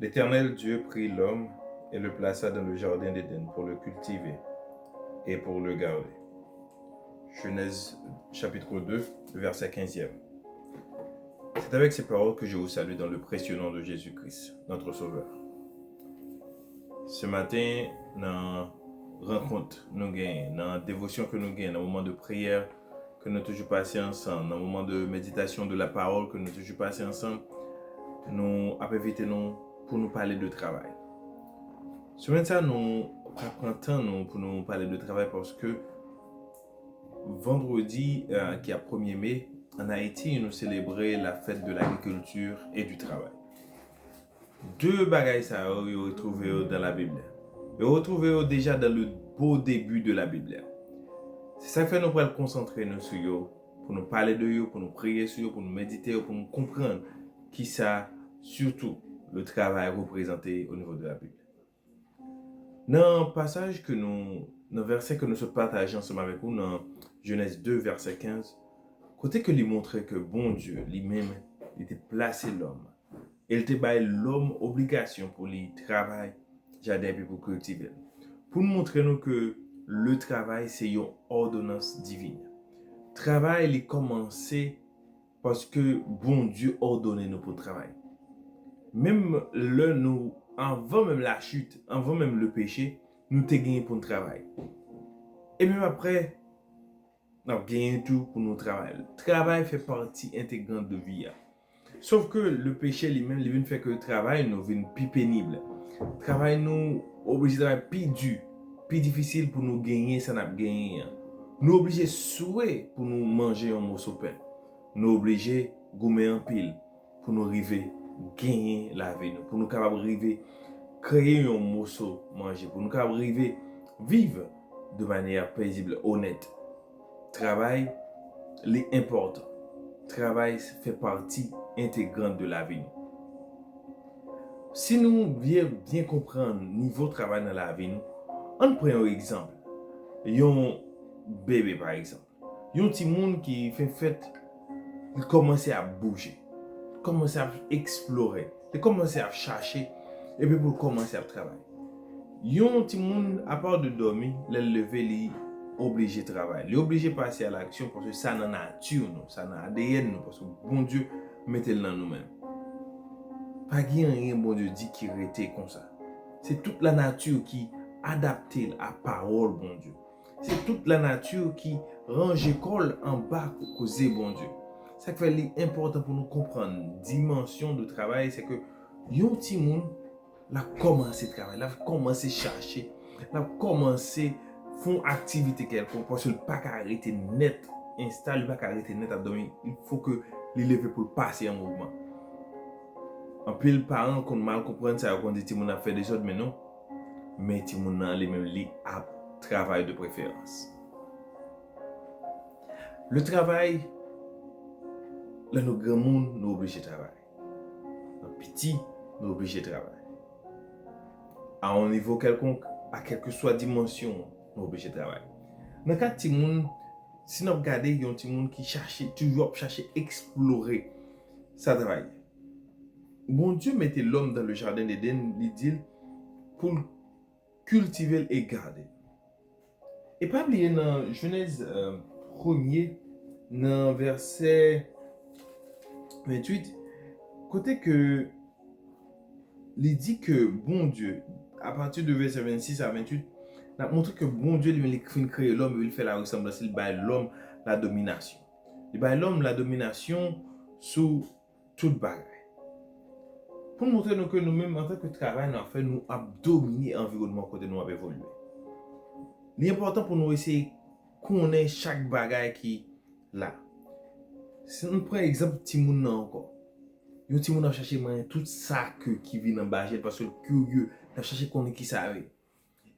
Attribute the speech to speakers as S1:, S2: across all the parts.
S1: L'Éternel Dieu prit l'homme et le plaça dans le jardin d'Éden pour le cultiver et pour le garder. Genèse chapitre 2, verset 15e. C'est avec ces paroles que je vous salue dans le précieux nom de Jésus-Christ, notre Sauveur. Ce matin, dans la rencontre nous gagnons, dans la dévotion que nous gagnons, dans le moment de prière que nous toujours passé ensemble, dans le moment de méditation de la parole que nous toujours passé ensemble, nous avons invité nous pour nous parler de travail. Ce matin, nous prenons temps pour nous parler de travail parce que vendredi, qui est 1er mai, en Haïti, nous célébrons la fête de l'agriculture et du travail. Deux bagailles ça vous retrouvez dans la Bible. Vous retrouvez déjà dans le beau début de la Bible. C'est ça que fait nous pour nous concentrer sur eux, pour nous parler de eux, pour nous prier sur eux, pour nous méditer, pour nous comprendre qui ça, surtout le travail représenté au niveau de la Bible. Dans le passage que nous, dans le verset que nous se partageons ensemble avec vous, dans Genèse 2, verset 15, côté que lui montrait que bon Dieu, lui-même, il était placé l'homme. Il était baillé l'homme obligation pour lui travailler, jardin et pour cultiver. Pour nous montrer nous que le travail, c'est une ordonnance divine. Travail, il commencé parce que bon Dieu ordonnait nous pour travailler. Même le nous, avant même la chute, avant même le péché, nous t'ai gagné pour le travail. Et même après, nous avons gagné tout pour nous travailler. Le travail fait partie intégrante de vie. Sauf que le péché lui-même, il vient faire que le travail nous vient plus pénible. Le travail nous oblige de travailler plus dur, plus difficile pour nous gagner, ça n'a pas gagné. Nous obligés souhait pour nous manger un morceau de pain. Nous obligés gommer en pile pour nous arriver gagner la vie, pour nous capables arriver créer un morceau manger, pour nous capables arriver vivre de manière paisible, honnête. Travail est important. Travail fait partie intégrante de la vie. Si nous bien comprendre le niveau de travail dans la vie, on prend un exemple. Un bébé par exemple. Un petit monde qui fait fête, il commence à bouger, il commence à explorer, il commence à chercher et puis pour commencer à travailler. Un petit monde à part de dormir, le lever, il est obligé de travailler. Il est obligé de passer à l'action parce que ça dans la nature, ça dans l'ADN, parce que bon Dieu mettez le dans nous-mêmes. Pas rien bon Dieu dit qui était comme ça. C'est toute la nature qui adapte à la parole bon Dieu. C'est toute la nature qui range l'école en bas pour causer bon Dieu. Ça fait important pour nous comprendre la dimension de travail, c'est que yon petit monde l'a commencé à travailler, l'a commencé à chercher, l'a commencé à faire une activité quelconque parce que le pas arrêter net, installe le pas arrêter net à dormir, il faut que les lever pour passer en mouvement. En pile parents qu'on mal comprendre ça qu'on dit mon a fait des choses mais non, mais ti mon nan les même li à travail de préférence. Le travail là nos grands monde nous obligé de travailler. Nos petits nous obligé de travailler. À un niveau quelconque, à quelle que soit dimension, nous obligé de travailler. Dans le cas de petit monde, si nous regardons, il y a un petit monde qui cherche toujours chercher explorer ça travail. Bon Dieu mettait l'homme dans le jardin d'Éden, il dit pour cultiver et garder. Et pas oublier dans Genèse 1er, dans verset 28, côté que il dit que bon Dieu, à partir de verset 26 à 28, il a montré que bon Dieu lui a créé l'homme, il fait la ressemblance, il bat l'homme la domination. Il bat l'homme la domination sur toute bagaille. Pour montrer que nous-mêmes, en tant que travail, nous fait nous dominer l'environnement côté nous avons évolué. L'important pour nous essayer de connaître chaque bagaille qui là. Si on prend l'exemple de Timoun encore, il y a un Timoun a cherché tout ça qui vient dans Bagel parce que curieux, il a cherché qu'on qui ça.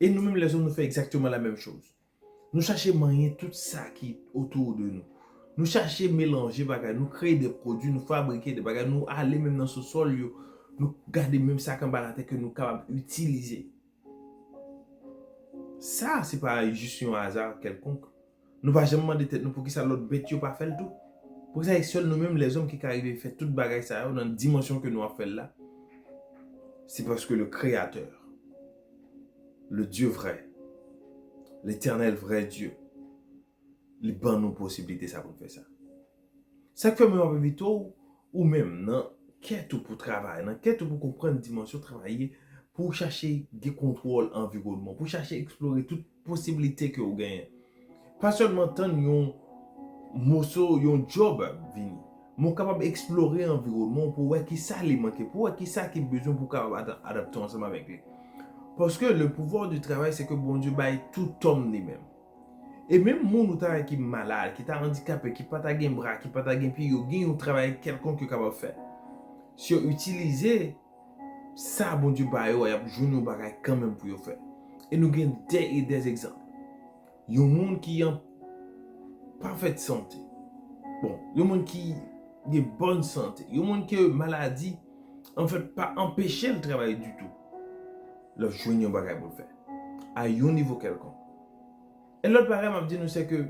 S1: Et nous-mêmes les hommes nous fait exactement la même chose. Nous cherchons tout ça qui est autour de nous. Nous cherchons mélanger bagaille, nous créer des produits, nous fabriquer des bagages, nous aller même dans ce sol, nous garder même ça comme bagaille que nous sommes capables d'utiliser. Ça, c'est pas juste un hasard quelconque. Nous ne pouvons jamais demander tête nous pour que ça l'autre bête pas fait le tout. Pour ça, c'est seul nous-mêmes les hommes qui arrivent à faire toute bagaille ça dans la dimension que nous avons fait là. c'est parce que le Créateur, le Dieu vrai, l'éternel vrai Dieu, il donne nos possibilités ça pour faire ça. Ça fait même un peu tôt, ou même non, qu'est-ce pour travailler, qu'est-ce pour comprendre la dimension de travailler, pour chercher des contrôles environnement, pour chercher à explorer toutes possibilités que vous gagnez. Pas seulement tant yon morceau, yon job vini. Mon capable d'explorer l'environnement pour voir qui ça lui manque, pour voir qui ça qui besoin pour adapter ensemble avec lui. Parce que le pouvoir du travail, c'est que bon Dieu baille tout homme lui-même. Et même mon travail qui est malade, qui est handicapé, qui n'a pas de bras, qui n'a pas de pied, il y a un travail quelconque qui est capable de faire. Si vous utilisez ça, bon Dieu baille, il y a un bagage quand même pour le faire. Et nous avons des exemples. Il y a un monde qui est en parfaite santé. Bon, il y a un monde qui est de bonne santé. Il y a un monde qui a une maladie, en fait, pas empêcher le travail du tout. Le joindre un bagage pour le faire. À un niveau quelconque. Et l'autre bagage m'a dit nous c'est que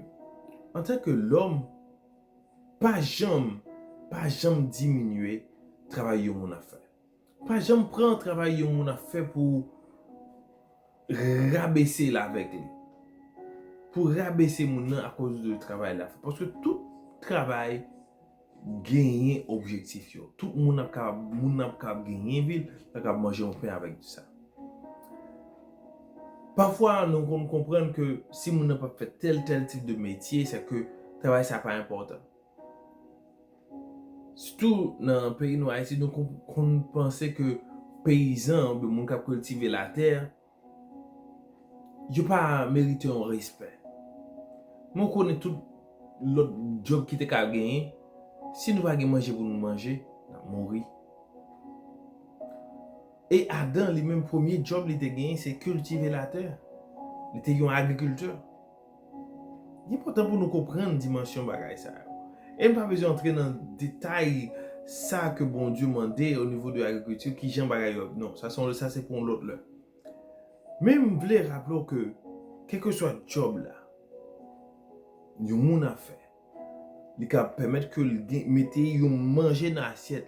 S1: en tant que l'homme, pas jamais diminuer travail que mon a fait. Pas jamais prendre travail que mon a fait pour rabaisser là avec lui. Pour rabaisser mon à cause du travail là. Parce que tout travail gagne objectif yo. Tout le monde a capable gagner ville, a capable manger un pain avec ça. Parfois, nous comprenons que si on n'a pas fait tel type de métier, c'est que le travail n'est pas important. Surtout dans le pays noir, nous pensons que les paysans, les gens qui cultivent la terre, ils n'ont pas mérité un respect. Moi, je connais tout l'autre job qui était gagné. Si nous n'avons pas manger pour nous manger, nous allons mourir. Et Adam, le même premier job qu'il a gagné, c'est cultiver la terre. Il était un agriculteur. Il est important pour nous comprendre la dimension de ça. Et pas besoin d'entrer dans le détail ça que bon Dieu m'a dit au niveau de l'agriculture qui j'aime bagaille. Non, ça c'est pour l'autre là. Même je voulais rappeler que quel que soit le job là, il y a mon affaire. Il peut permettre que le mettez manger dans l'assiette.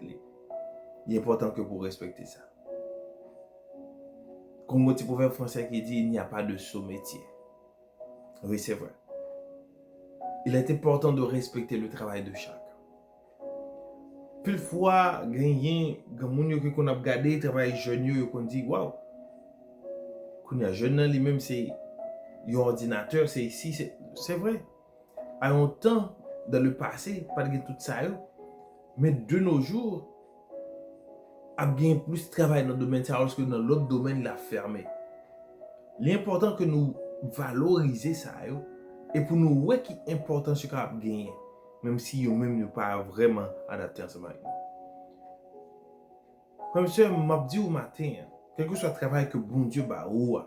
S1: Il est important que vous respectez ça. Comme un petit proverbe français qui dit il n'y a pas de sot métier. Oui, c'est vrai. Il est important de respecter le travail de chacun. Pile fois, gagné, qu'on a regardé travail jeune, qu'on dit waouh. Qu'on a jeune lui-même c'est un ordinateur, c'est ici, c'est vrai. À un temps dans le passé, pas de tout ça, mais de nos jours, a bien plus de travail dans le domaine alors que dans l'autre domaine il a fermé. L'important que nous valoriser ça et pour nous ouais qui est important ce qu'on a gagné, même si nous même ne pas vraiment adapté ensemble avec nous. Comme ça, m'a dit au matin, quel que soit le travail que bon Dieu ba ou,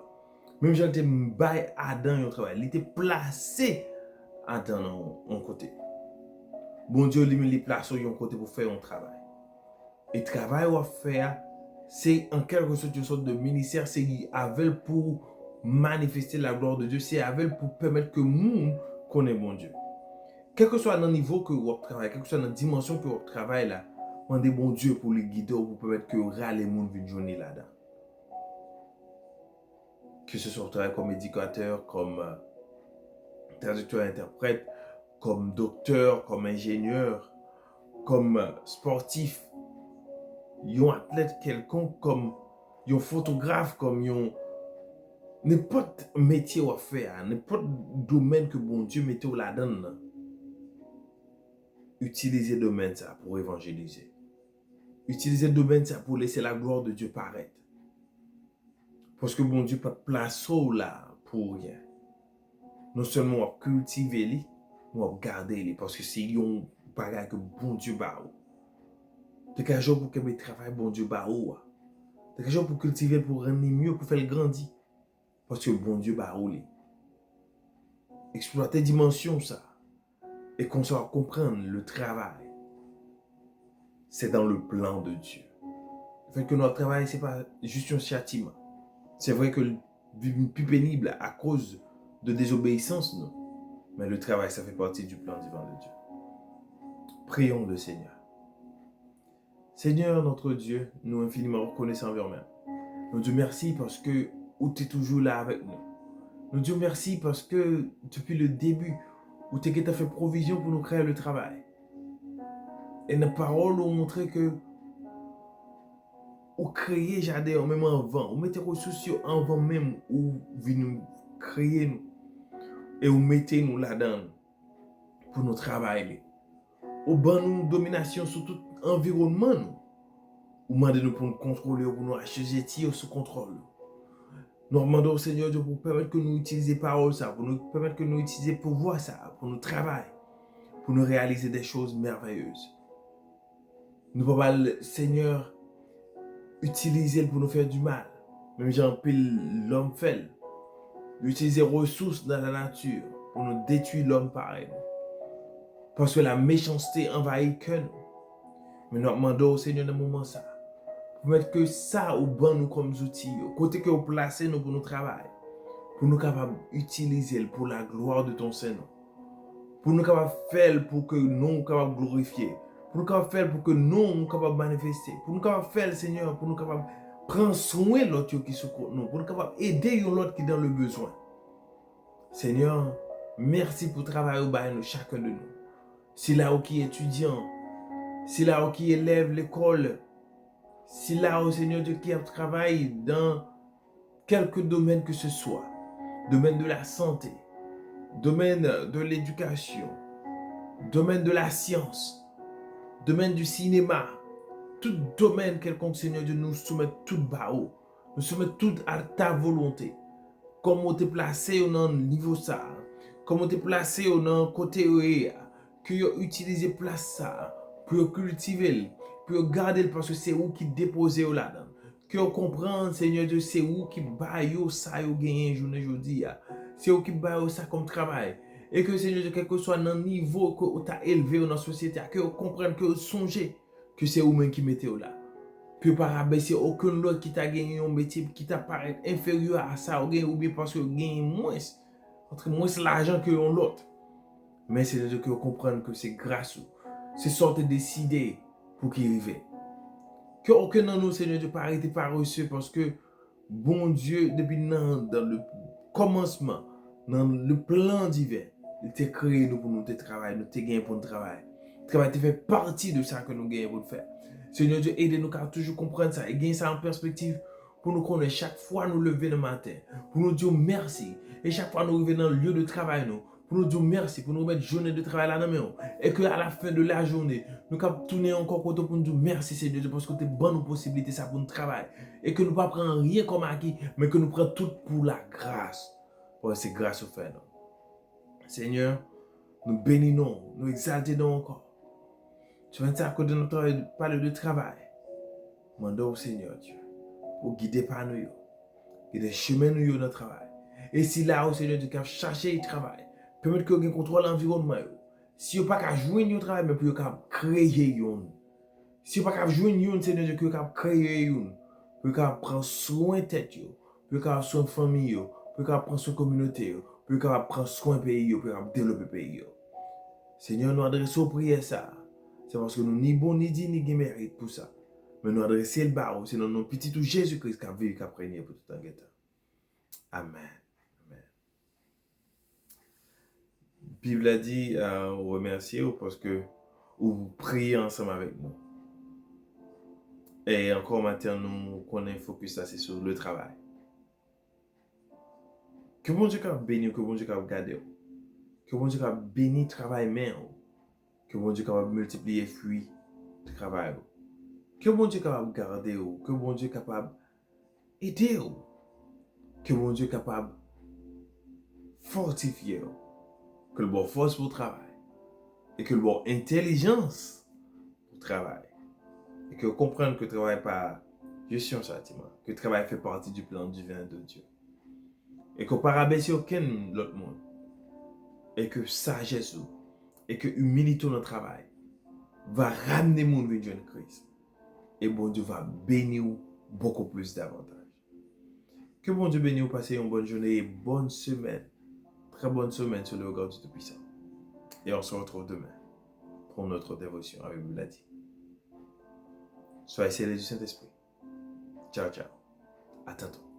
S1: même j'ai été bail Adam au travail, il était placé Adam en côté. Bon Dieu lui met placé au côté pour faire un travail. Et le travail qu'on faire, c'est en quelque sorte une sorte de ministère, c'est avec pour manifester la gloire de Dieu, c'est avec pour permettre que le monde connaisse bon Dieu. Quel que soit le niveau que vous travaillez, quelle que soit la dimension que vous travaillez là, demandez bon Dieu pour le guider, pour permettre que les gens viennent journée là-dedans. Que ce soit vous travaillez comme éducateur, comme traducteur, interprète, comme docteur, comme ingénieur, comme sportif, un athlète quelconque, comme un photographe, comme n'importe métier à faire, n'importe domaine que bon Dieu mette là-dedans. Utilisez le domaine ça pour évangéliser. Utilisez le domaine ça pour laisser la gloire de Dieu paraître. Parce que bon Dieu pas place là pour rien. Non seulement on cultiver lui, mais on garder lui parce que c'est un bagage que bon Dieu ba ou. De quelque chose pour que me travail bon Dieu ba ou. De quelque chose pour cultiver pour rendre mieux pour faire le grandir. Parce que bon Dieu ba ou lui. Exploiter dimension ça et qu'on soit comprendre le travail. C'est dans le plan de Dieu. Le fait que notre travail c'est pas juste un châtiment. C'est vrai que le plus pénible à cause de désobéissance, non. Mais le travail, ça fait partie du plan divin de Dieu. Prions le Seigneur. Seigneur notre Dieu, nous infiniment reconnaissants envers Nous disons merci parce que tu es toujours là avec nous. Nous disons merci parce que depuis le début, où tu as fait provision pour nous créer le travail. Et nos paroles ont montré que ou créer jardin même avant, ou mettez ressources avant même ou nous créer nous et ou mettez nous là-dedans pour nous travailler. Ou ban nous domination sur tout environnement nous. Ou demandez nous pour nous contrôler, pour nous acheter sous contrôle. Nous demandons au Seigneur Dieu pour permettre que nous utilisions paroles ça, pour nous permettre que nous utilisions pouvoir ça, pour nous travailler, pour nous réaliser des choses merveilleuses. Nous ne pouvons pas, Seigneur, utiliser pour nous faire du mal. Même Jean pile l'homme fait. Utiliser ressources dans la nature pour nous détruire l'homme pareil. Parce que la méchanceté envahit que nous. Mais nous demandons au Seigneur dans ce moment ça. Pour mettre que ça au banc nous comme outils. Côté que vous placez nous pour nous travailler. Pour nous capables d'utiliser pour la gloire de ton Seigneur. Pour nous capables de faire pour que nous capables de glorifier. Pour nous capables de faire pour que nous capables de manifester. Pour nous capables de faire, Seigneur, pour nous capables de prendre soin de l'autre qui se contre nous. Pour nous capables d'aider l'autre qui est dans le besoin. Seigneur, merci pour le travail au bail de chacun de nous. Si là où qui est étudiant, si là où qui élève l'école, si là où Seigneur Dieu qui travaille dans quelque domaine que ce soit, domaine de la santé, domaine de l'éducation, domaine de la science, domaine du cinéma, tout domaine quelconque, Seigneur Dieu, nous soumet tout bas haut. Nous soumet tout à ta volonté. Comment tu es placé dans le niveau ça, comment tu es placé dans le côté où que tu utilises place ça pour cultiver, pour garder parce que c'est où qui dépose là-dedans. Que tu comprends, Seigneur Dieu, c'est où qui baille ça yo gagné journée aujourd'hui. C'est où qui baille ça comme travail. Et que Seigneur Dieu, quel que soit le niveau que tu as élevé dans la société, que tu comprennes, que tu songes que c'est vous-même qui mettez là. Puis pas rabaisser aucun autre qui t'a gagné un métier qui t'apparaît inférieur à ça ou bien parce que gagne moins l'argent que l'autre. Mais c'est de que comprendre que c'est grâce c'est sorte décider pour qu'il arrive. Que aucun de nous, Seigneur Dieu, pas arrêté par reçu parce que bon Dieu, depuis dans le commencement, dans le plan divin, il t'a créé nous pour nous travailler, nous t'a gagné pour nous travailler. Le travail fait partie de ça que nous gagnons pour faire. Seigneur Dieu, aide-nous à toujours comprendre ça et gagner ça en perspective pour nous connaître chaque fois nous lever le matin, pour nous dire merci. Et chaque fois nous revenons dans le lieu de travail, pour nous dire merci, pour nous mettre journée de travail là dedans et qu'à la fin de la journée, nous pouvons tourner encore pour nous dire merci Seigneur Dieu parce que tu es bonne possibilité ça pour nous travailler. Et que nous ne prenons rien comme acquis, mais que nous prenons tout pour la grâce. Parce que c'est grâce au Père. Seigneur, nous bénissons, nous exaltons encore. Tu vas dire que de notre parler de travail. Mandons au Seigneur Dieu pour guider par nous, guider chemin nous dans le travail. Et si là, au Seigneur Dieu, qui a cherché le travail, permettre que vous contrôle l'environnement. Si vous n'avez pas jouer au travail, mais pour créer un. Si vous n'avez pas jouer un, Seigneur Dieu, que vous créer un. Pour prendre soin de tête, pour prendre soin de famille, pour prendre soin de communauté, pour prendre soin de pays, pour développer le pays. Seigneur, nous adressons prière ça. C'est parce que nous ni bon ni dit ni mérite pour ça. Mais nous adresser le barreau, c'est dans notre petit tout Jésus-Christ qui a vécu, qui a prégné pour tout un temps. Amen. Amen. La Bible a dit remercier parce que vous priez ensemble avec nous. Et encore maintenant, nous connaissons focus ça, c'est sur le travail. Que bon Dieu a béni, que bon Dieu a gardé. Que bon Dieu a béni le travail même. Que bon Dieu a multiplié les fruits du travail. Que bon Dieu est capable de garder, que bon Dieu est capable d'aider, que bon Dieu est capable de fortifier, que le bon force pour le travail, et que le bon intelligence pour le travail, et que comprendre que le travail n'est pas juste un châtiment, que le travail fait partie du plan divin de Dieu, et qu'on ne peut pas rabaisser aucun autre monde, et que sagesse et que humilité dans le travail va ramener mon vie de Christ. Et bon Dieu va bénir beaucoup plus davantage. Que bon Dieu bénisse, passez une bonne journée et bonne semaine. Très bonne semaine sur le regard du Tout-Puissant. Et on se retrouve demain pour notre dévotion avec vous l'a dit. Soyez scellés du Saint-Esprit. Ciao, ciao. À tantôt.